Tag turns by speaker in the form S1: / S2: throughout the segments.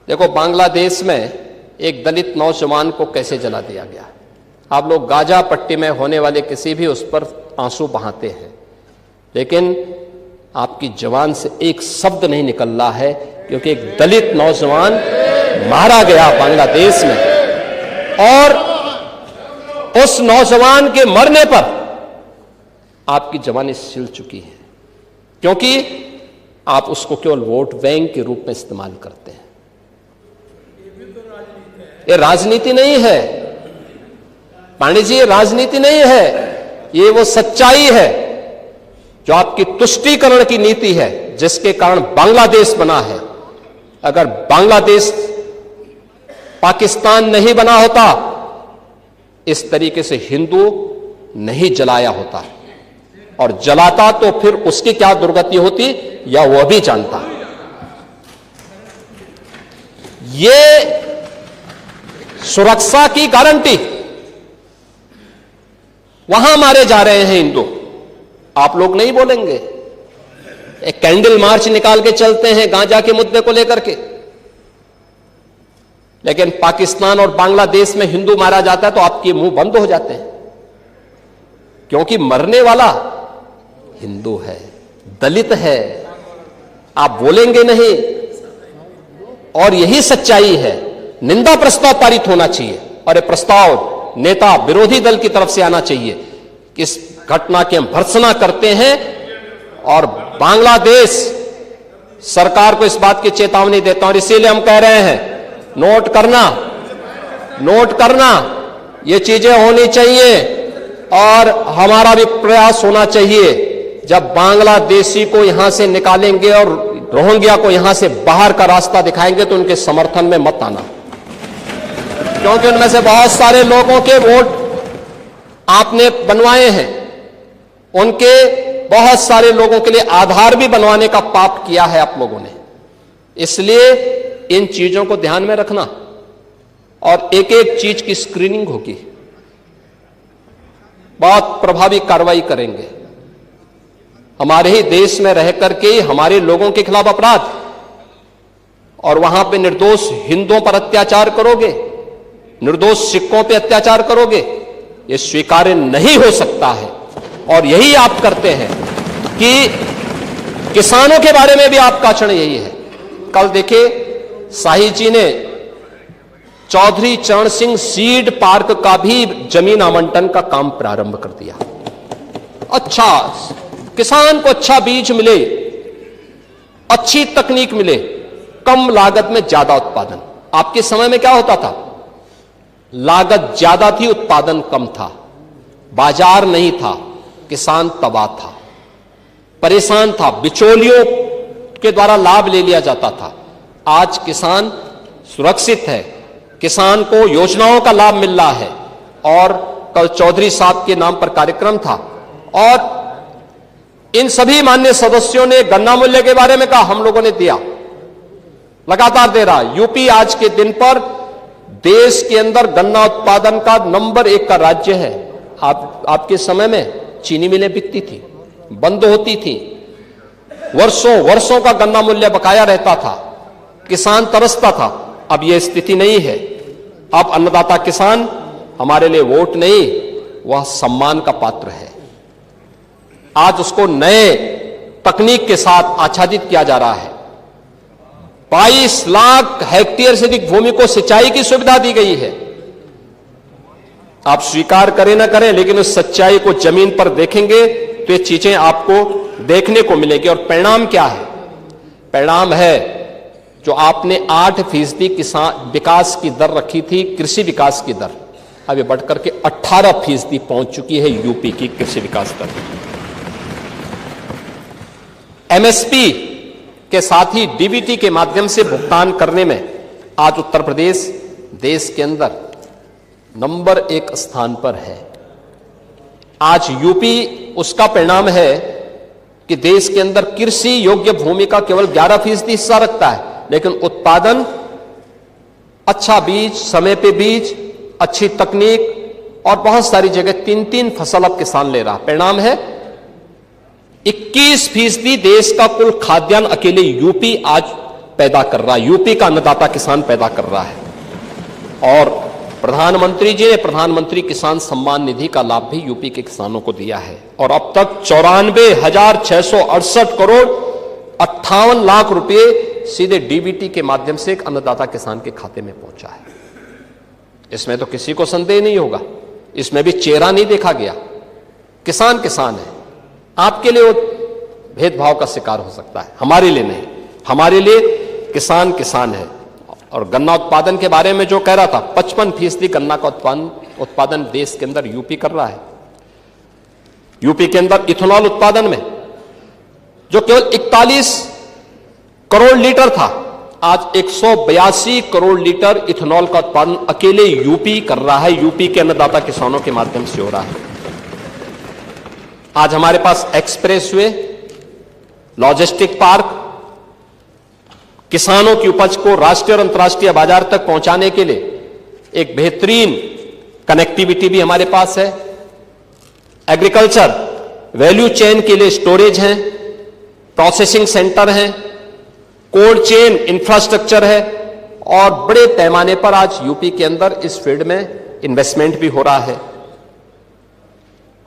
S1: देखो, बांग्लादेश में एक दलित नौजवान को कैसे जला दिया गया। आप लोग गाजा पट्टी में होने वाले किसी भी उस पर आंसू बहाते हैं, लेकिन आपकी जबान से एक शब्द नहीं निकल रहा है, क्योंकि एक दलित नौजवान मारा गया बांग्लादेश में, और उस नौजवान के मरने पर आपकी जबानें सिल चुकी हैं, क्योंकि आप उसको केवल वोट बैंक के रूप में इस्तेमाल करते हैं। ये राजनीति नहीं है पांडे जी, ये राजनीति नहीं है, ये वो सच्चाई है जो आपकी तुष्टीकरण की नीति है, जिसके कारण बांग्लादेश बना है। अगर बांग्लादेश पाकिस्तान नहीं बना होता, इस तरीके से हिंदू नहीं जलाया होता, और जलाता तो फिर उसकी क्या दुर्गति होती या वह भी जानता। ये सुरक्षा की गारंटी, वहां मारे जा रहे हैं हिंदू, आप लोग नहीं बोलेंगे। एक कैंडल मार्च निकाल के चलते हैं गांजा के मुद्दे को लेकर के, लेकिन पाकिस्तान और बांग्लादेश में हिंदू मारा जाता है तो आपके मुंह बंद हो जाते हैं, क्योंकि मरने वाला हिंदू है, दलित है, आप बोलेंगे नहीं। और यही सच्चाई है। निंदा प्रस्ताव पारित होना चाहिए, और यह प्रस्ताव नेता विरोधी दल की तरफ से आना चाहिए कि इस घटना की हम भर्त्सना करते हैं, और बांग्लादेश सरकार को इस बात की चेतावनी देता हूं। और इसीलिए हम कह रहे हैं, नोट करना, ये चीजें होनी चाहिए, और हमारा भी प्रयास होना चाहिए। जब बांग्लादेशी को यहां से निकालेंगे और रोहिंग्या को यहां से बाहर का रास्ता दिखाएंगे, तो उनके समर्थन में मत आना, क्योंकि उनमें से बहुत सारे लोगों के वोट आपने बनवाए हैं, उनके बहुत सारे लोगों के लिए आधार भी बनवाने का पाप किया है आप लोगों ने। इसलिए इन चीजों को ध्यान में रखना, और एक एक चीज की स्क्रीनिंग होगी, बहुत प्रभावी कार्रवाई करेंगे। हमारे ही देश में रह करके हमारे लोगों के खिलाफ अपराध, और वहां पे निर्दोष हिंदुओं पर अत्याचार करोगे, निर्दोष सिखों पे अत्याचार करोगे, यह स्वीकार्य नहीं हो सकता है। और यही आप करते हैं कि किसानों के बारे में भी आपका आचरण यही है। कल देखिए, शाही जी ने चौधरी चरण सिंह सीड पार्क का भी जमीन आवंटन का काम प्रारंभ कर दिया। अच्छा, किसान को अच्छा बीज मिले, अच्छी तकनीक मिले, कम लागत में ज्यादा उत्पादन। आपके समय में क्या होता था? लागत ज्यादा थी, उत्पादन कम था, बाजार नहीं था, किसान तबाह था, परेशान था, बिचौलियों के द्वारा लाभ ले लिया जाता था। आज किसान सुरक्षित है, किसान को योजनाओं का लाभ मिल रहा है। और कल चौधरी साहब के नाम पर कार्यक्रम था, और इन सभी माननीय सदस्यों ने गन्ना मूल्य के बारे में कहा, हम लोगों ने दिया, लगातार दे रहा। यूपी आज के दिन पर देश के अंदर गन्ना उत्पादन का नंबर 1 का राज्य है। आपके समय में चीनी मिलें बिकती थी, बंद होती थी, वर्षों का गन्ना मूल्य बकाया रहता था, किसान तरसता था। अब यह स्थिति नहीं है। अब अन्नदाता किसान हमारे लिए वोट नहीं, वह सम्मान का पात्र है। आज उसको नए तकनीक के साथ आच्छादित किया जा रहा है। 22 लाख हेक्टेयर से अधिक भूमि को सिंचाई की सुविधा दी गई है। आप स्वीकार करें ना करें, लेकिन उस सच्चाई को जमीन पर देखेंगे तो ये चीजें आपको देखने को मिलेगी। और परिणाम क्या है? परिणाम है जो आपने 8% किसान विकास की दर रखी थी, कृषि विकास की दर, अब ये बढ़कर के 18% पहुंच चुकी है यूपी की कृषि विकास दर। एमएसपी के साथ ही डीबीटी के माध्यम से भुगतान करने में आज उत्तर प्रदेश देश के अंदर नंबर 1 स्थान पर है। आज यूपी उसका परिणाम है कि देश के अंदर कृषि योग्य भूमि का केवल 11% हिस्सा रखता है, लेकिन उत्पादन, अच्छा बीज, समय पे बीज, अच्छी तकनीक और बहुत सारी जगह 3-3 फसल अब किसान ले रहा। परिणाम है 21% देश का कुल खाद्यान्न अकेले यूपी आज पैदा कर रहा है, यूपी का अन्नदाता किसान पैदा कर रहा है। और प्रधानमंत्री जी ने प्रधानमंत्री किसान सम्मान निधि का लाभ भी यूपी के किसानों को दिया है और अब तक 94,668 करोड़ 58 लाख रुपए सीधे डीबीटी के माध्यम से एक अन्नदाता किसान के खाते में पहुंचा है। इसमें तो किसी को संदेह नहीं होगा, इसमें भी चेहरा नहीं देखा गया। किसान किसान है, आपके लिए वो भेदभाव का शिकार हो सकता है, हमारे लिए नहीं। हमारे लिए किसान किसान है। और गन्ना उत्पादन के बारे में जो कह रहा था, 55% गन्ना का उत्पादन देश के अंदर यूपी कर रहा है। यूपी के अंदर इथेनॉल उत्पादन में जो केवल 41 करोड़ लीटर था, आज 182 करोड़ लीटर इथेनॉल का उत्पादन अकेले यूपी कर रहा है, यूपी के अन्नदाता किसानों के माध्यम से हो रहा है। आज हमारे पास एक्सप्रेसवे, लॉजिस्टिक पार्क, किसानों की उपज को राष्ट्रीय और अंतर्राष्ट्रीय बाजार तक पहुंचाने के लिए एक बेहतरीन कनेक्टिविटी भी हमारे पास है। एग्रीकल्चर वैल्यू चेन के लिए स्टोरेज है, प्रोसेसिंग सेंटर है, कोल्ड चेन इंफ्रास्ट्रक्चर है और बड़े पैमाने पर आज यूपी के अंदर इस फील्ड में इन्वेस्टमेंट भी हो रहा है।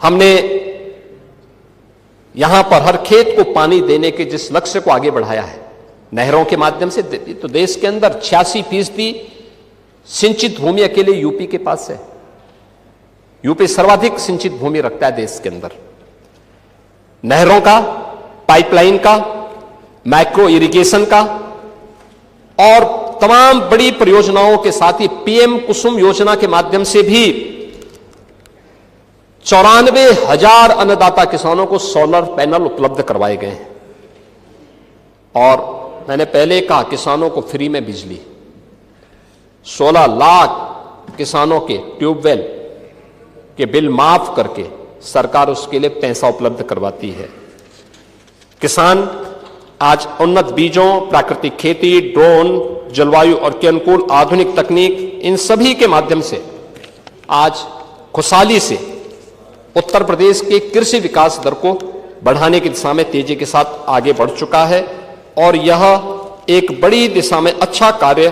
S1: हमने यहां पर हर खेत को पानी देने के जिस लक्ष्य को आगे बढ़ाया है नहरों के माध्यम से, तो देश के अंदर 86% सिंचित भूमि अकेले यूपी के पास है। यूपी सर्वाधिक सिंचित भूमि रखता है देश के अंदर। नहरों का, पाइपलाइन का, माइक्रो इरिगेशन का और तमाम बड़ी परियोजनाओं के साथ ही पीएम कुसुम योजना के माध्यम से भी 94,000 अन्नदाता किसानों को सोलर पैनल उपलब्ध करवाए गए हैं। और मैंने पहले कहा, किसानों को फ्री में बिजली, 16 लाख किसानों के ट्यूबवेल के बिल माफ करके सरकार उसके लिए पैसा उपलब्ध करवाती है। किसान आज उन्नत बीजों, प्राकृतिक खेती, ड्रोन, जलवायु और के अनुकूल आधुनिक तकनीक, इन सभी के माध्यम से आज खुशहाली से उत्तर प्रदेश के कृषि विकास दर को बढ़ाने की दिशा में तेजी के साथ आगे बढ़ चुका है और यह एक बड़ी दिशा में अच्छा कार्य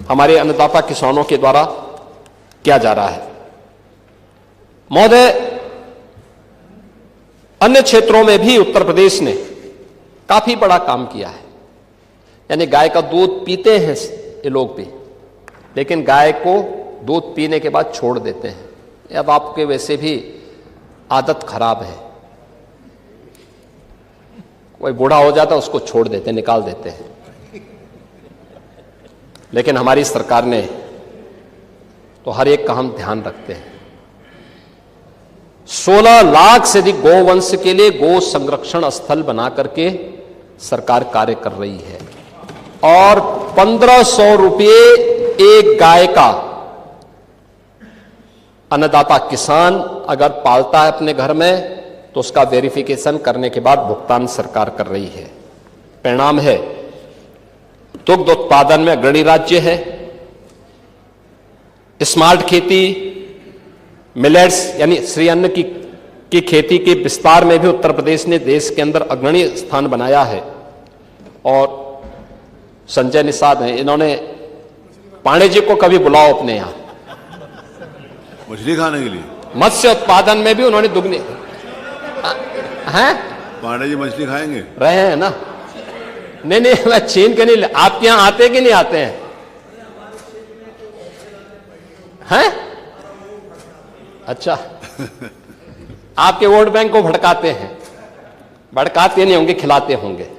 S1: हमारे अन्नदाता किसानों के द्वारा किया जा रहा है। महोदय, अन्य क्षेत्रों में भी उत्तर प्रदेश ने काफी बड़ा काम किया है। यानी गाय का दूध पीते हैं ये लोग भी, लेकिन गाय को दूध पीने के बाद छोड़ देते हैं। अब आपके वैसे भी आदत खराब है, कोई बूढ़ा हो जाता है उसको छोड़ देते हैं, निकाल देते हैं। लेकिन हमारी सरकार ने तो हर एक का हम ध्यान रखते हैं। 16 लाख से अधिक गोवंश के लिए गो संरक्षण स्थल बना करके सरकार कार्य कर रही है और 1,500 रुपये एक गाय का अन्नदाता किसान अगर पालता है अपने घर में तो उसका वेरिफिकेशन करने के बाद भुगतान सरकार कर रही है। परिणाम है दुग्ध उत्पादन में अग्रणी राज्य है। स्मार्ट खेती, मिलेट्स यानी श्री अन्न की खेती के विस्तार में भी उत्तर प्रदेश ने देश के अंदर अग्रणी स्थान बनाया है। और संजय निषाद हैं, इन्होंने पांडे जी को कभी बुलाओ अपने यहां
S2: मछली खाने के लिए।
S1: मत्स्य उत्पादन में भी उन्होंने दुगनी हैं।
S2: पांडे जी मछली खाएंगे?
S1: रहे हैं ना? नहीं नहीं, मैं छीन के नहीं। आपके यहां आते कि नहीं आते हैं? हैं? अच्छा, आपके वोट बैंक को भड़काते हैं। भड़काते नहीं होंगे, खिलाते होंगे।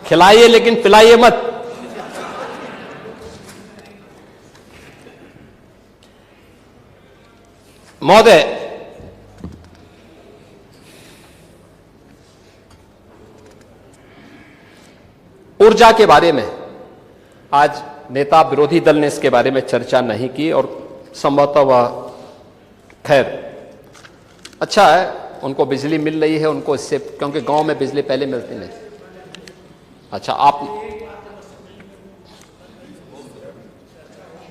S1: खिलाइए लेकिन पिलाइए मत। महोदय, ऊर्जा के बारे में आज नेता विरोधी दल ने इसके बारे में चर्चा नहीं की और संभवतः वह, खैर अच्छा है, उनको बिजली मिल रही है उनको इससे, क्योंकि गांव में बिजली पहले मिलती नहीं। अच्छा, आप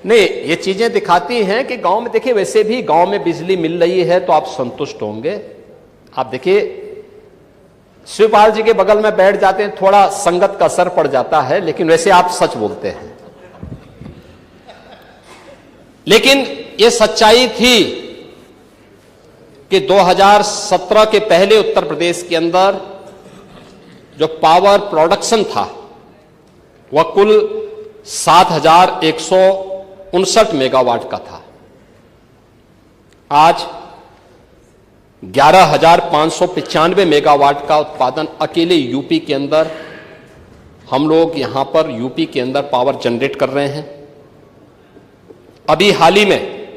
S1: नहीं, ये चीजें दिखाती हैं कि गांव में, देखिए वैसे भी गांव में बिजली मिल रही है तो आप संतुष्ट होंगे। आप देखिए शिवपाल जी के बगल में बैठ जाते हैं, थोड़ा संगत का असर पड़ जाता है, लेकिन वैसे आप सच बोलते हैं। लेकिन यह सच्चाई थी कि 2017 के पहले उत्तर प्रदेश के अंदर जो पावर प्रोडक्शन था वह कुल 7,159 मेगावाट का था। आज 11,595 मेगावाट का उत्पादन अकेले यूपी के अंदर, हम लोग यहां पर यूपी के अंदर पावर जनरेट कर रहे हैं। अभी हाल ही में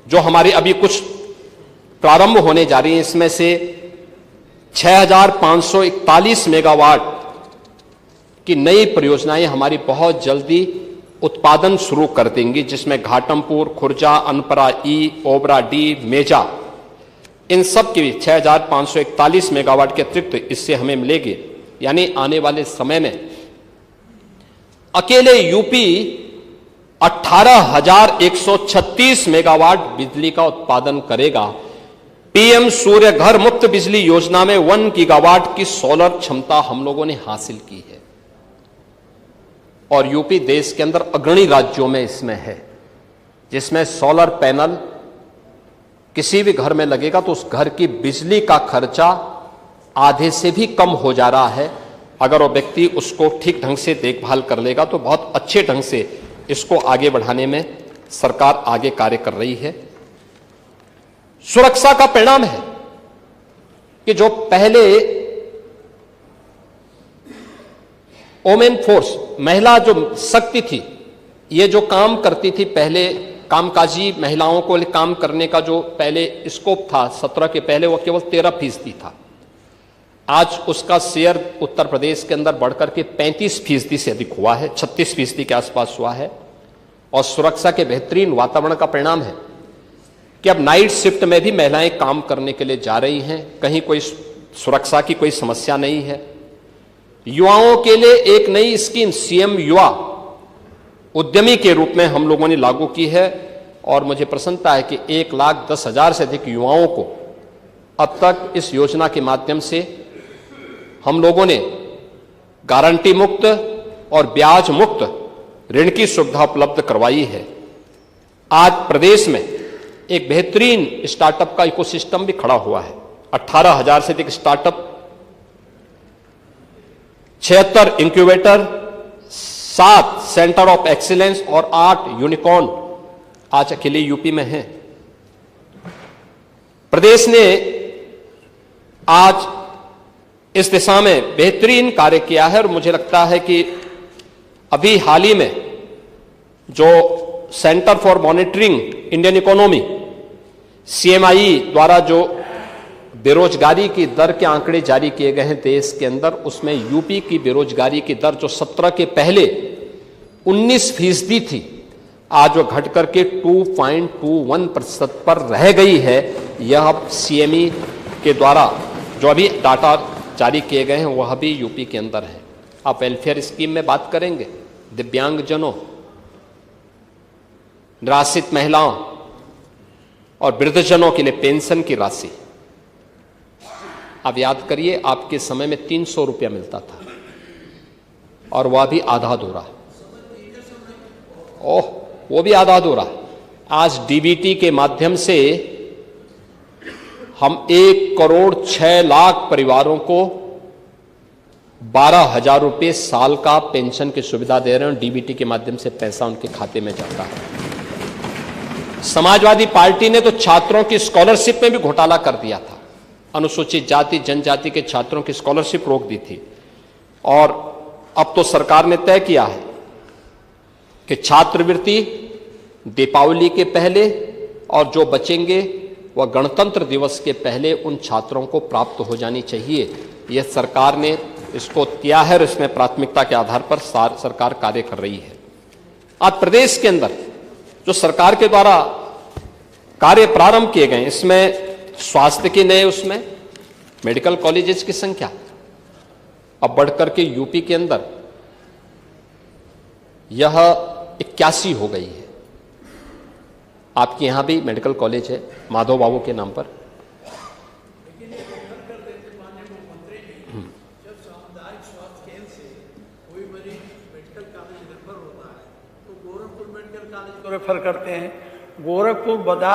S1: जो हमारी अभी कुछ प्रारंभ होने जा रही है, इसमें से 6,541 मेगावाट की नई परियोजनाएं हमारी बहुत जल्दी उत्पादन शुरू कर देंगी, जिसमें घाटमपुर, खुर्जा, अनपरा ई, ओबरा डी, मेजा, इन सब की 6,541 मेगावाट के अतिरिक्त इससे हमें मिलेगी। यानी आने वाले समय में अकेले यूपी 18,136 मेगावाट बिजली का उत्पादन करेगा। पीएम सूर्य घर मुफ्त बिजली योजना में 1 गीगावाट की सोलर क्षमता हम लोगों ने हासिल की है और यूपी देश के अंदर अग्रणी राज्यों में इसमें है, जिसमें सोलर पैनल किसी भी घर में लगेगा तो उस घर की बिजली का खर्चा आधे से भी कम हो जा रहा है। अगर वो व्यक्ति उसको ठीक ढंग से देखभाल कर लेगा तो बहुत अच्छे ढंग से इसको आगे बढ़ाने में सरकार आगे कार्य कर रही है। सुरक्षा का परिणाम है कि जो पहले वोमेन फोर्स, महिला जो शक्ति थी, ये जो काम करती थी, पहले कामकाजी महिलाओं को काम करने का जो पहले स्कोप था 17 के पहले, वो केवल 13% था। आज उसका शेयर उत्तर प्रदेश के अंदर बढ़कर के 35% से अधिक हुआ है, 36% के आसपास हुआ है। और सुरक्षा के बेहतरीन वातावरण का परिणाम है कि अब नाइट शिफ्ट में भी महिलाएं काम करने के लिए जा रही हैं, कहीं कोई सुरक्षा की कोई समस्या नहीं है। युवाओं के लिए एक नई स्कीम सीएम युवा उद्यमी के रूप में हम लोगों ने लागू की है और मुझे प्रसन्नता है कि 1,10,000 से अधिक युवाओं को अब तक इस योजना के माध्यम से हम लोगों ने गारंटी मुक्त और ब्याज मुक्त ऋण की सुविधा उपलब्ध करवाई है। आज प्रदेश में एक बेहतरीन स्टार्टअप का इकोसिस्टम भी खड़ा हुआ है। 18,000 से अधिक startup, 76 incubator, 7 centre of excellence और 8 यूनिकॉर्न आज अकेले यूपी में हैं। प्रदेश ने आज इस दिशा में बेहतरीन कार्य किया है और मुझे लगता है कि अभी हाल ही में जो centre for monitoring Indian economy CMI द्वारा जो बेरोजगारी की दर के आंकड़े जारी किए गए हैं देश के अंदर, उसमें यूपी की बेरोजगारी की दर जो 17 के पहले 19% थी, आज वो घट करके 2.21% पर रह गई है। यह सीएमई के द्वारा जो अभी डाटा जारी किए गए हैं वह भी यूपी के अंदर है। आप वेलफेयर स्कीम में बात करेंगे, दिव्यांगजनों, निराश्रित महिलाओं और वृद्धजनों के लिए पेंशन की राशि, आप याद करिए आपके समय में 300 रुपया मिलता था और वह भी आधा अधूरा, वो भी आधा अधूरा। आज डीबीटी के माध्यम से हम 1,06,00,000 परिवारों को 12,000 रुपये साल का पेंशन की सुविधा दे रहे हैं। डीबीटी के माध्यम से पैसा उनके खाते में जाता है। समाजवादी पार्टी ने तो छात्रों की स्कॉलरशिप में भी घोटाला कर दिया था। अनुसूचित जाति जनजाति के छात्रों की स्कॉलरशिप रोक दी थी और अब तो सरकार ने तय किया है कि छात्रवृत्ति दीपावली के पहले और जो बचेंगे वह गणतंत्र दिवस के पहले उन छात्रों को प्राप्त हो जानी चाहिए। यह सरकार ने इसको किया है और इसमें प्राथमिकता के आधार पर सरकार कार्य कर रही है। आज प्रदेश के अंदर जो सरकार के द्वारा कार्य प्रारंभ किए गए, इसमें स्वास्थ्य के नए, उसमें मेडिकल कॉलेजेस की संख्या अब बढ़कर के यूपी के अंदर यह 81 हो गई है। आपके यहां भी मेडिकल कॉलेज है माधव बाबू के नाम पर।
S3: मेडिकल कॉलेज को रेफर करते हैं। गोरखपुर बाजार